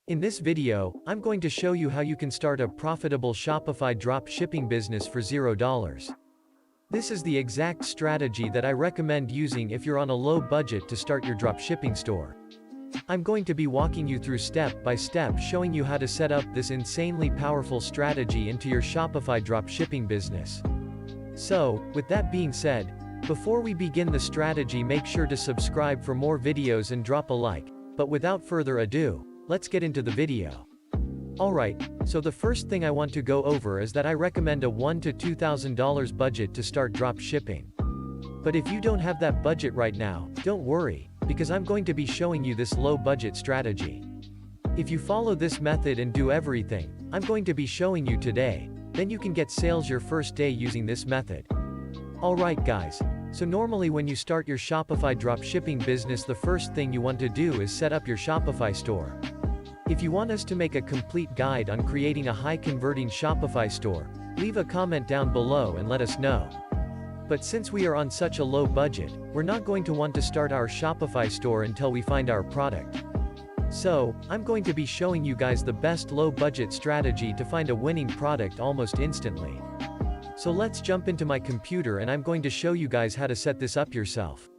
In this video, I'm going to show you how you can start a profitable Shopify drop shipping business for $0. This is the exact strategy that I recommend using if you're on a low budget to start your drop shipping store. I'm going to be walking you through step by step, showing you how to set up this insanely powerful strategy into your Shopify drop shipping business. So, with that being said, before we begin the strategy, make sure to subscribe for more videos and drop a like. But without further ado, let's get into the video. Alright, so the first thing I want to go over is that I recommend a $1,000 to $2,000 budget to start drop shipping. But if you don't have that budget right now, don't worry, because I'm going to be showing you this low budget strategy. If you follow this method and do everything I'm going to be showing you today, then you can get sales your first day using this method. Alright guys, so normally when you start your Shopify drop shipping business, the first thing you want to do is set up your Shopify store. If you want us to make a complete guide on creating a high converting Shopify store, leave a comment down below and let us know. But since we are on such a low budget, we're not going to want to start our Shopify store until we find our product. So, I'm going to be showing you guys the best low budget strategy to find a winning product almost instantly. So let's jump into my computer and I'm going to show you guys how to set this up yourself.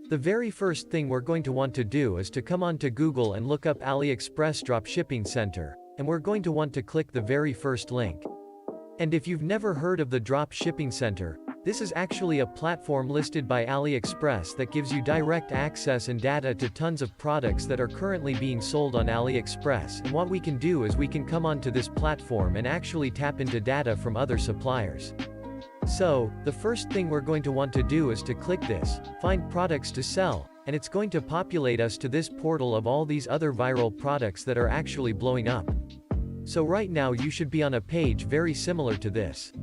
The very first thing we're going to want to do is to come on to Google and look up AliExpress Dropshipping Center, and we're going to want to click the very first link. And if you've never heard of the Dropshipping Center, this is actually a platform listed by AliExpress that gives you direct access and data to tons of products that are currently being sold on AliExpress. And what we can do is we can come onto this platform and actually tap into data from other suppliers. So, the first thing we're going to want to do is to click this, find products to sell, and it's going to populate us to this portal of all these other viral products that are actually blowing up. So right now you should be on a page very similar to this.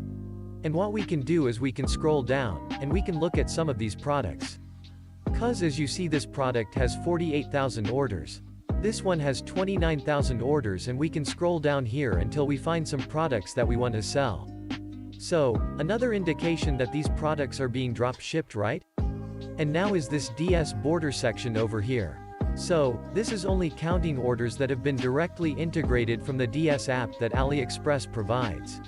And what we can do is we can scroll down, and we can look at some of these products. Cause as you see, this product has 48,000 orders. This one has 29,000 orders, and we can scroll down here until we find some products that we want to sell. So, another indication that these products are being drop shipped, right? And now is this DS border section over here. So, this is only counting orders that have been directly integrated from the DS app that AliExpress provides.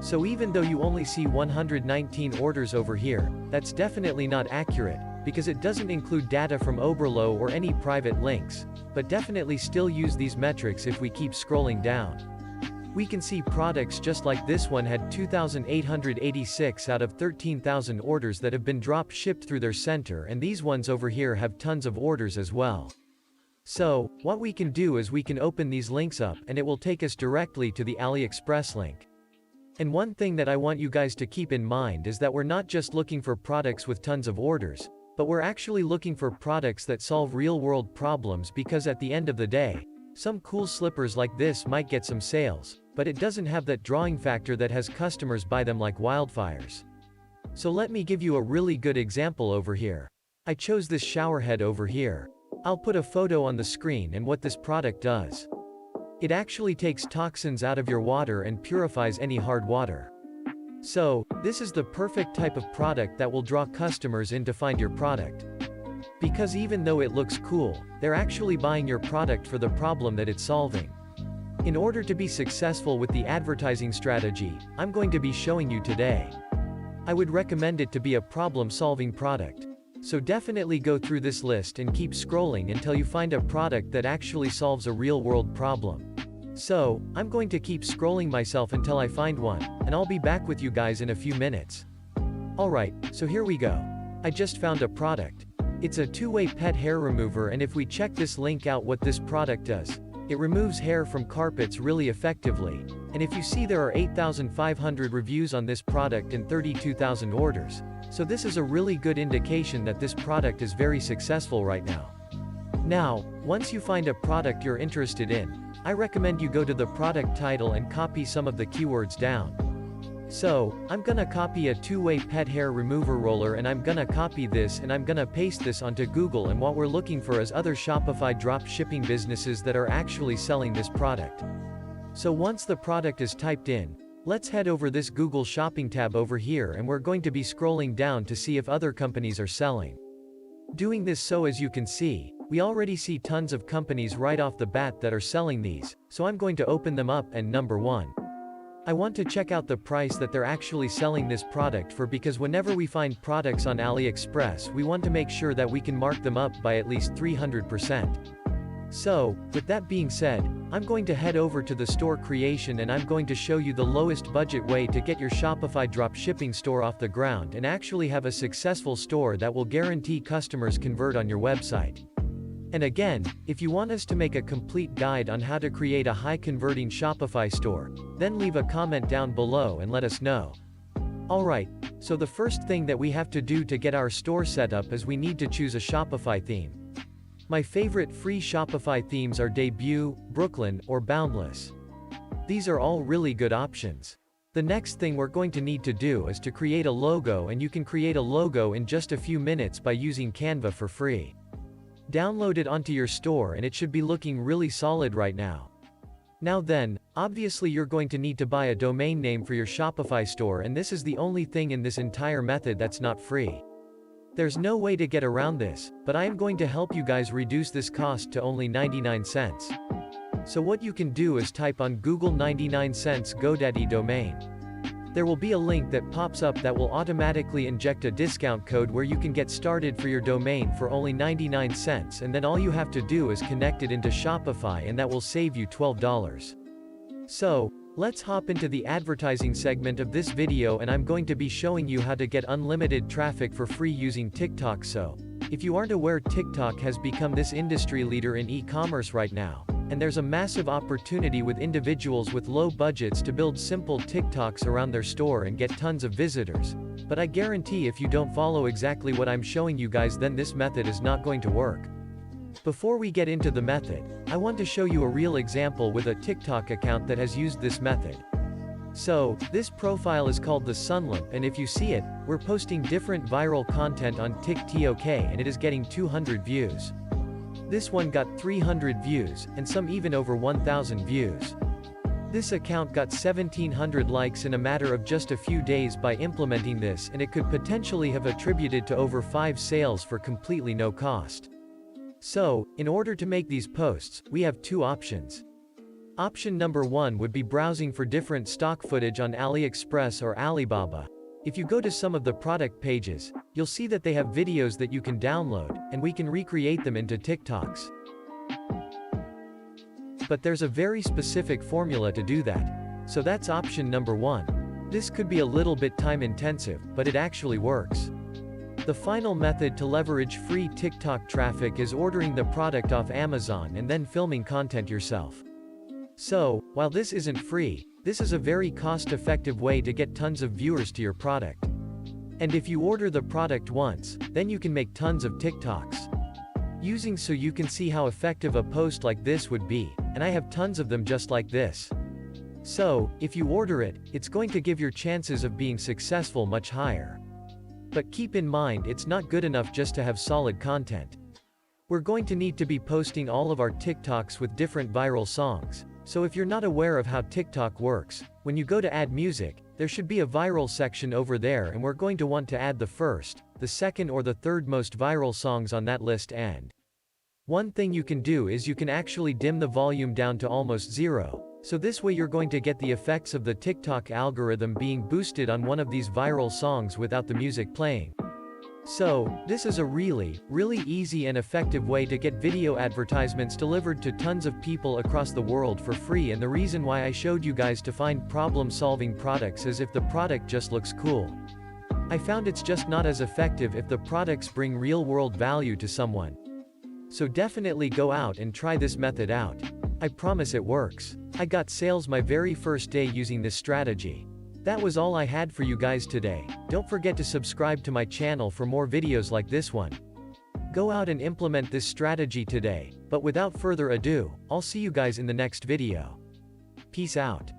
So even though you only see 119 orders over here, that's definitely not accurate, because it doesn't include data from Oberlo or any private links, but definitely still use these metrics if we keep scrolling down. We can see products just like this one had 2,886 out of 13,000 orders that have been drop shipped through their center, and these ones over here have tons of orders as well. So, what we can do is we can open these links up and it will take us directly to the AliExpress link. And one thing that I want you guys to keep in mind is that we're not just looking for products with tons of orders, but we're actually looking for products that solve real-world problems, because at the end of the day, some cool slippers like this might get some sales, but it doesn't have that drawing factor that has customers buy them like wildfires. So let me give you a really good example over here. I chose this shower head over here. I'll put a photo on the screen and what this product does. It actually takes toxins out of your water and purifies any hard water. So, this is the perfect type of product that will draw customers in to find your product. Because even though it looks cool, they're actually buying your product for the problem that it's solving. In order to be successful with the advertising strategy I'm going to be showing you today, I would recommend it to be a problem-solving product. So definitely go through this list and keep scrolling until you find a product that actually solves a real-world problem. So, I'm going to keep scrolling myself until I find one, and I'll be back with you guys in a few minutes. Alright, so here we go. I just found a product. It's a two-way pet hair remover, and if we check this link out, what this product does, it removes hair from carpets really effectively. And if you see, there are 8,500 reviews on this product and 32,000 orders. So this is a really good indication that this product is very successful right now. Now, once you find a product you're interested in, I recommend you go to the product title and copy some of the keywords down. So, I'm gonna copy a two-way pet hair remover roller, and I'm gonna copy this and I'm gonna paste this onto Google, and what we're looking for is other Shopify drop shipping businesses that are actually selling this product. So once the product is typed in, let's head over this Google Shopping tab over here, and we're going to be scrolling down to see if other companies are selling. Doing this, so as you can see, We already see tons of companies right off the bat that are selling these, so I'm going to open them up and number 1. I want to check out the price that they're actually selling this product for, because whenever we find products on AliExpress we want to make sure that we can mark them up by at least 300%. So, with that being said, I'm going to head over to the store creation and I'm going to show you the lowest budget way to get your Shopify dropshipping store off the ground and actually have a successful store that will guarantee customers convert on your website. And again, if you want us to make a complete guide on how to create a high-converting Shopify store, then leave a comment down below and let us know. Alright, so the first thing that we have to do to get our store set up is we need to choose a Shopify theme. My favorite free Shopify themes are Debut, Brooklyn, or Boundless. These are all really good options. The next thing we're going to need to do is to create a logo, and you can create a logo in just a few minutes by using Canva for free. Download it onto your store and it should be looking really solid right now. Now then, obviously you're going to need to buy a domain name for your Shopify store, and this is the only thing in this entire method that's not free. There's no way to get around this, but I am going to help you guys reduce this cost to only 99 cents. So what you can do is type on Google 99 cents GoDaddy domain. There will be a link that pops up that will automatically inject a discount code where you can get started for your domain for only 99 cents, and then all you have to do is connect it into Shopify and that will save you $12. So, let's hop into the advertising segment of this video, and I'm going to be showing you how to get unlimited traffic for free using TikTok. So, if you aren't aware, TikTok has become this industry leader in e-commerce right now, and there's a massive opportunity with individuals with low budgets to build simple TikToks around their store and get tons of visitors. But I guarantee if you don't follow exactly what I'm showing you guys, then this method is not going to work. Before we get into the method, I want to show you a real example with a TikTok account that has used this method. So, this profile is called the Sunlimp, and if you see it, we're posting different viral content on TikTok and it is getting 200 views. This one got 300 views, and some even over 1,000 views. This account got 1,700 likes in a matter of just a few days by implementing this, and it could potentially have attributed to over 5 sales for completely no cost. So, in order to make these posts, we have 2 options. Option number 1 would be browsing for different stock footage on AliExpress or Alibaba. If you go to some of the product pages, you'll see that they have videos that you can download, and we can recreate them into TikToks. But there's a very specific formula to do that. So that's option number 1. This could be a little bit time intensive, but it actually works. The final method to leverage free TikTok traffic is ordering the product off Amazon and then filming content yourself. So, while this isn't free, this is a very cost-effective way to get tons of viewers to your product. And if you order the product once, then you can make tons of TikToks using, so you can see how effective a post like this would be, and I have tons of them just like this. So, if you order it, it's going to give your chances of being successful much higher. But keep in mind, it's not good enough just to have solid content. We're going to need to be posting all of our TikToks with different viral songs. So if you're not aware of how TikTok works, when you go to add music, there should be a viral section over there, and we're going to want to add the first, the second or the third most viral songs on that list. And one thing you can do is you can actually dim the volume down to almost 0. So this way you're going to get the effects of the TikTok algorithm being boosted on one of these viral songs without the music playing. So, this is a really easy and effective way to get video advertisements delivered to tons of people across the world for free. And the reason why I showed you guys to find problem-solving products is if the product just looks cool. I found it's just not as effective if the products bring real-world value to someone. So definitely go out and try this method out. I promise it works. I got sales my very first day using this strategy. That was all I had for you guys today. Don't forget to subscribe to my channel for more videos like this one. Go out and implement this strategy today, but without further ado, I'll see you guys in the next video. Peace out.